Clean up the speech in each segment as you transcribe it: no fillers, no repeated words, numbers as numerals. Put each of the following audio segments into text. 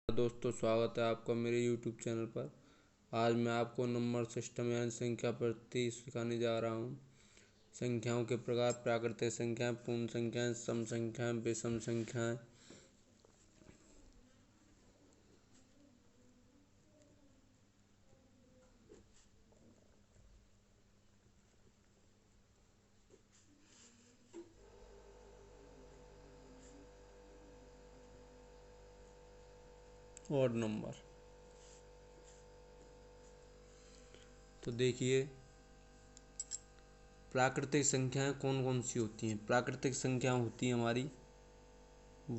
दोस्तों, स्वागत है आपका मेरे YouTube चैनल पर। आज मैं आपको नंबर सिस्टम यानी संख्या पद्धति सिखाने जा रहा हूँ। संख्याओं के प्रकार: प्राकृतिक संख्याएं, पूर्ण संख्याएं, सम संख्याएं, विषम संख्याएं। Odd number. तो देखिए, प्राकृतिक संख्याएं कौन कौन सी होती हैं। प्राकृतिक संख्या होती है हमारी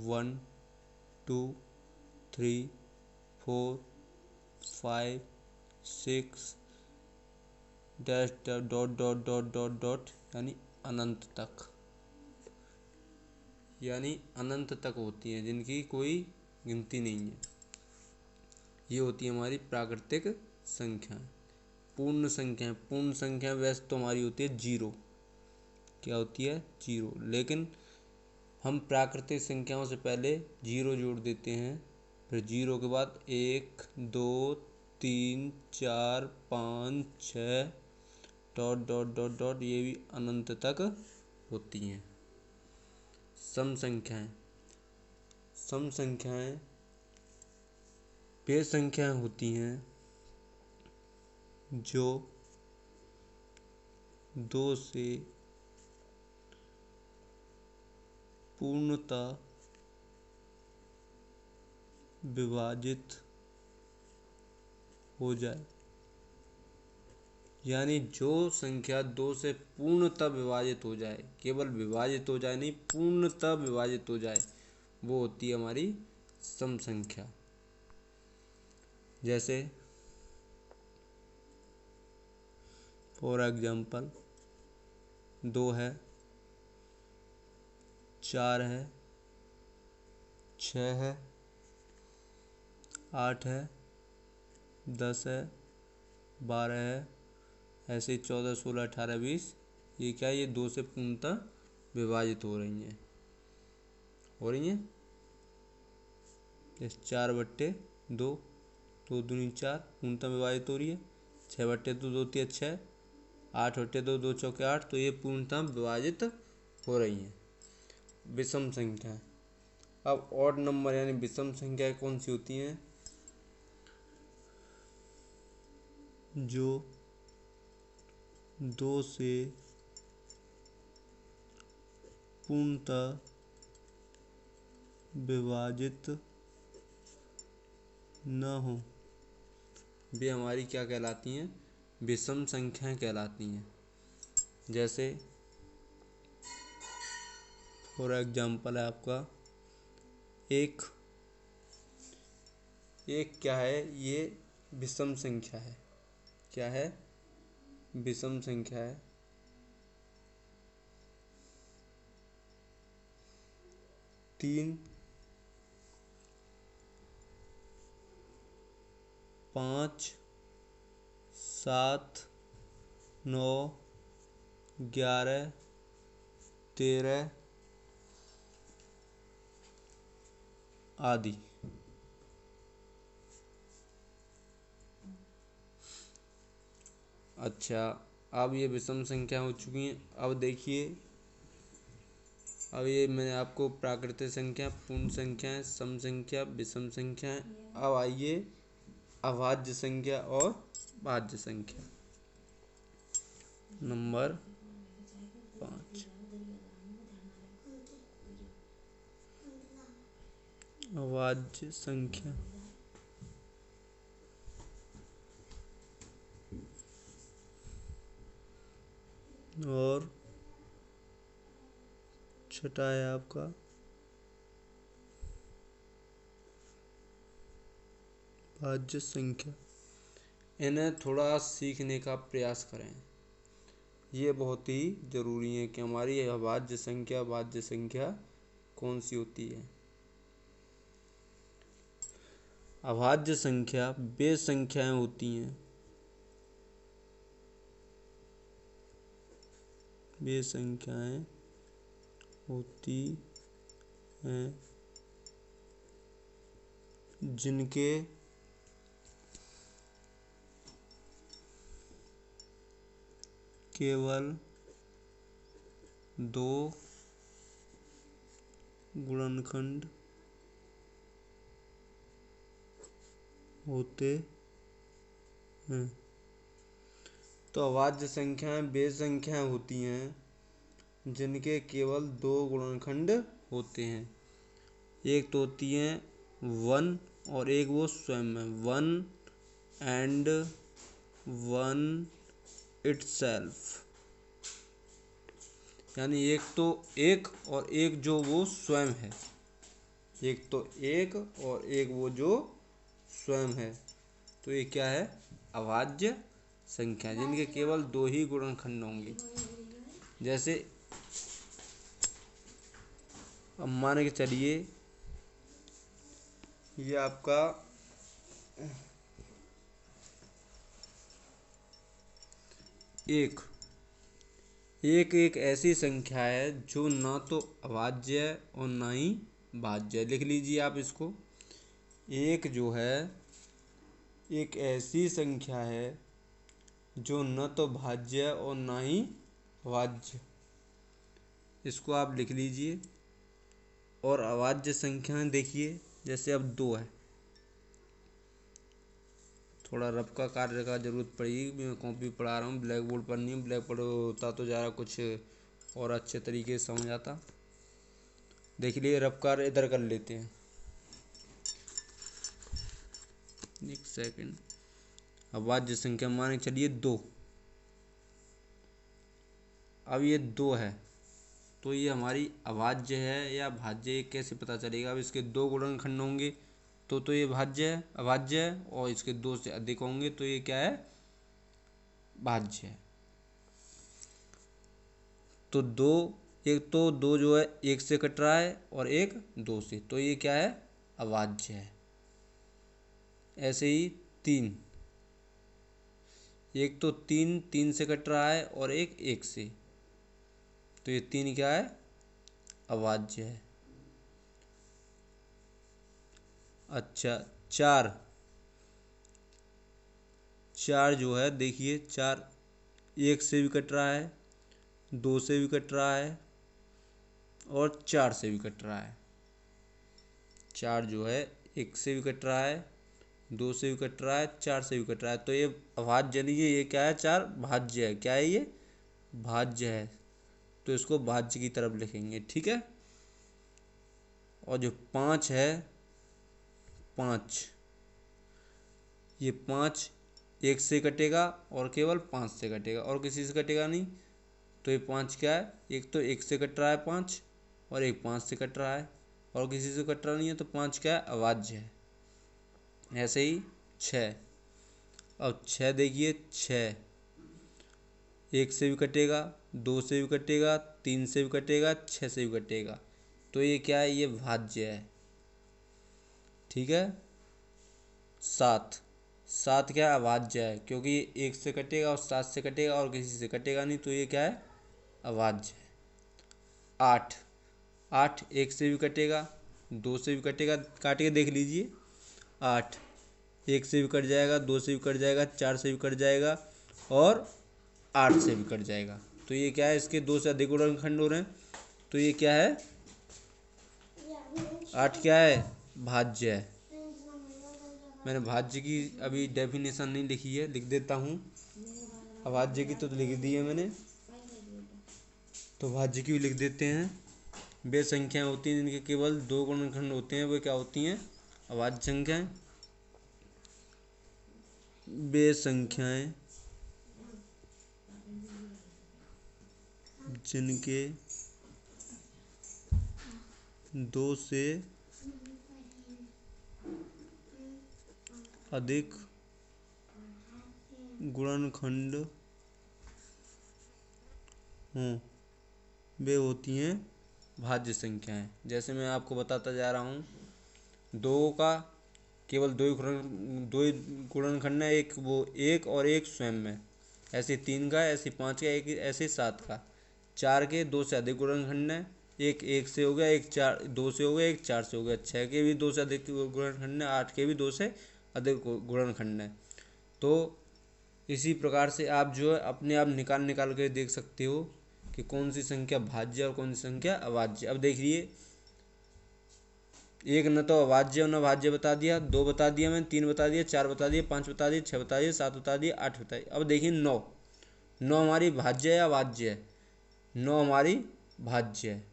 1, 2, 3, 4, 5, 6 dash dot dot dot dot dot यानी अनंत तक, होती हैं, जिनकी कोई गिनती नहीं है। ये होती है हमारी प्राकृतिक संख्या। पूर्ण संख्या वैसे तो हमारी होती है जीरो। क्या होती है? जीरो। लेकिन हम प्राकृतिक संख्याओं से पहले जीरो जोड़ देते हैं, फिर जीरो के बाद 1, 2, 3, 4, 5, 6 डॉट डॉट डॉट डॉट, ये भी अनंत तक होती हैं। सम संख्याएं। सम संख्याएं वे संख्याएं होती हैं जो दो से पूर्णतः विभाजित हो जाए। यानी जो संख्या दो से पूर्णतः विभाजित हो जाए, केवल विभाजित हो जाए नहीं, पूर्णतः विभाजित हो जाए, वो होती है हमारी सम संख्या। जैसे फॉर एग्जाम्पल 2 है, 4 है, 6 है, 8 है, 10 है, 12 है, ऐसे ही 14, 16, 18, 20। ये क्या है? ये दो से पूर्णतः विभाजित हो रही हैं। जैसे 4/2, 2 दूनी 4, पूर्णतः विभाजित हो रही है। 6/2, 2 तिया 6, 8/2, 2 चौके 8, तो ये पूर्णतः विभाजित हो रही हैं। विषम संख्या। अब ऑड नंबर यानी विषम संख्या कौन सी होती हैं? जो दो से पूर्णतः विभाजित न हो, वे हमारी क्या कहलाती हैं? विषम संख्याएं कहलाती हैं। जैसे फॉर एग्जाम्पल है आपका एक क्या है? ये विषम संख्या है। क्या है? विषम संख्या है। 3, 5, 7, 9, 11, 13 आदि। अच्छा, अब ये विषम संख्या हो चुकी हैं। अब देखिए, अब ये मैंने आपको प्राकृतिक संख्या, पूर्ण संख्याएं, सम संख्या, विषम संख्याएं। अब आइए अभाज्य संख्या और भाज्य संख्या। नंबर 5, अभाज्य संख्या। और छठा है आपका भाज्य संख्या। इन्हें थोड़ा सीखने का प्रयास करें। ये बहुत ही ज़रूरी है कि हमारी अभाज्य संख्या, भाज्य संख्या कौन सी होती है। अभाज्य संख्या वे संख्याएं होती हैं, वे संख्याएं होती हैं जिनके केवल दो गुणनखंड होते हैं। तो अभाज्य संख्याएं वे संख्याएं होती हैं जिनके केवल दो गुणनखंड होते हैं। एक तो होती हैं वन और एक वो स्वयं में, वन एंड वन इटसेल्फ, यानी एक तो एक और एक जो वो स्वयं है, एक तो एक और एक वो जो स्वयं है। तो ये क्या है? अभाज्य संख्या जिनके केवल दो ही गुणनखंड होंगे। जैसे अब मान के चलिए ये आपका एक एक ऐसी संख्या है जो ना तो अभाज्य है और ना ही भाज्य है। लिख लीजिए आप इसको। एक जो है एक ऐसी संख्या है जो न तो भाज्य है और ना ही अभाज्य। इसको आप लिख लीजिए। और अभाज्य संख्याएं देखिए, जैसे अब दो है, थोड़ा रफ का कार्य का जरूरत पड़ेगी। मैं कॉपी पढ़ा रहा हूँ, ब्लैक बोर्ड पर नहीं। ब्लैक बोर्ड होता तो ज़रा कुछ और अच्छे तरीके से समझ आता। देख लिए, रफ कार्य इधर कर लेते हैं। एक सेकंड। अभाज्य संख्या मान के चलिए दो। अब ये दो है तो ये हमारी अभाज्य है या भाज्य है, कैसे पता चलेगा? अब इसके दो गुणनखंड होंगे तो ये भाज्य है, अभाज्य है, और इसके दो से अधिक होंगे तो ये क्या है? भाज्य है। तो दो, एक तो दो जो है एक से कट रहा है और एक दो से, तो ये क्या है? अभाज्य है। ऐसे ही तीन, एक तो तीन तीन से कट रहा है और एक एक से, तो ये तीन क्या है? अभाज्य है। अच्छा, चार, चार जो है देखिए, चार एक से भी कट रहा है, दो से भी कट रहा है और चार से भी कट रहा है। चार जो है एक से भी कट रहा है, दो से भी कट रहा है, चार से भी कट रहा है, तो ये अभाज्य नहीं है। ये क्या है? चार भाज्य है। क्या है ये? भाज्य है। तो इसको भाज्य की तरफ लिखेंगे, ठीक है। और जो पाँच है, पाँच, ये पाँच एक से कटेगा और केवल पाँच से कटेगा और किसी से कटेगा नहीं। तो ये पाँच क्या है? एक तो एक से कट रहा है पाँच और एक पाँच से कट रहा है और किसी से कट रहा नहीं है, तो पाँच क्या है? अभाज्य है। ऐसे ही छः। अब छः देखिए, छः एक से भी कटेगा, दो से भी कटेगा, तीन से भी कटेगा, छः से भी कटेगा, तो ये क्या है? ये भाज्य है, ठीक है। सात, सात क्या है? अभाज्य है, क्योंकि ये एक से कटेगा और सात से कटेगा और किसी से कटेगा नहीं, तो ये क्या है? अभाज्य है। आठ, आठ एक से भी कटेगा, दो से भी कटेगा, काट के देख लीजिए। आठ एक से भी कट जाएगा, दो से भी कट जाएगा, चार से भी कट जाएगा और आठ से भी कट जाएगा, तो ये क्या है? इसके दो से अधिक गुणनखंड हो रहे हैं, तो ये क्या है? आठ क्या है? भाज्य है। मैंने भाज्य की अभी डेफिनेशन नहीं लिखी है, लिख देता हूँ। अभाज्य की तो लिख दी है मैंने, तो भाज्य की भी लिख देते हैं। वे संख्याएं होती हैं जिनके केवल दो गुणनखंड होते हैं, वे क्या होती हैं? अभाज्य संख्याएं। वे संख्याएं जिनके दो से अधिक गुणनखंड हों, वे होती हैं भाज्य संख्याएं। जैसे मैं आपको बताता जा रहा हूँ, दो का केवल दो ही गुणनखंड है, एक वो एक और एक स्वयं में। ऐसे तीन का, ऐसे पाँच का, एक ऐसे सात का। चार के दो से अधिक गुणनखंड है, एक एक से हो गया, एक चार दो से हो गया, एक चार से हो गया, 6 के भी 2 से अधिक गुणनखंड है, 8 के भी 2 से अधिक गुणनखंड है। तो इसी प्रकार से आप जो है अपने आप निकाल निकाल कर देख सकते हो कि कौन सी संख्या भाज्य और कौन सी संख्या अभाज्य। अब देखिए, एक न तो अभाज्य और न भाज्य बता दिया, 2 बता दिया, मैंने 3 बता दिया, 4 बता दिया, 5 बता दिया, 6 बता दिया, 7 बता दिया, 8 बता दिया। अब देखिए 9, 9 हमारी भाज्य है या अभाज्य है? 9 हमारी भाज्य है।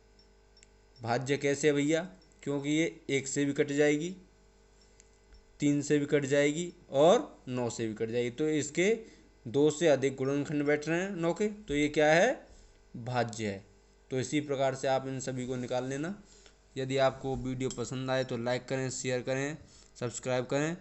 भाज्य कैसे है भैया? क्योंकि ये 1 से भी कट जाएगी, 3 से भी कट जाएगी और 9 से भी कट जाएगी। तो इसके 2 से अधिक गुणनखंड बैठ रहे हैं 9 के, तो ये क्या है? भाज्य है। तो इसी प्रकार से आप इन सभी को निकाल लेना। यदि आपको वीडियो पसंद आए तो लाइक करें, शेयर करें, सब्सक्राइब करें।